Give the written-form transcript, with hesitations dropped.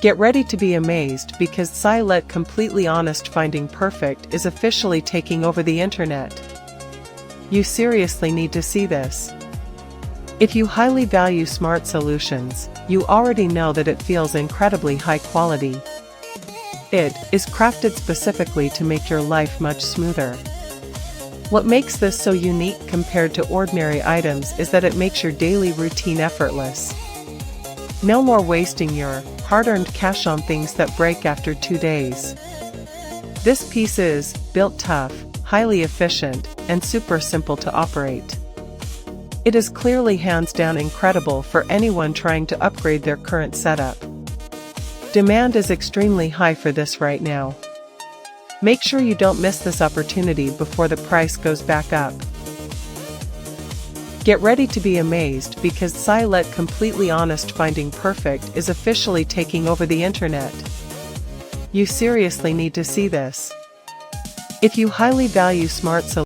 Get ready to be amazed because Silent Completely Honest Finding Perfect is officially taking over the internet. You seriously need to see this. If you highly value smart solutions, you already know that it feels incredibly high quality. It is crafted specifically to make your life much smoother. What makes this so unique compared to ordinary items is that it makes your daily routine effortless. No more wasting your hard-earned cash on things that break after 2 days. This piece is built tough, highly efficient, and super simple to operate. It is clearly hands down incredible for anyone trying to upgrade their current setup. Demand is extremely high for this right now. Make sure you don't miss this opportunity before the price goes back up. Get ready to be amazed because Silent Completely Honest Finding Perfect is officially taking over the internet. You seriously need to see this. If you highly value smart solutions,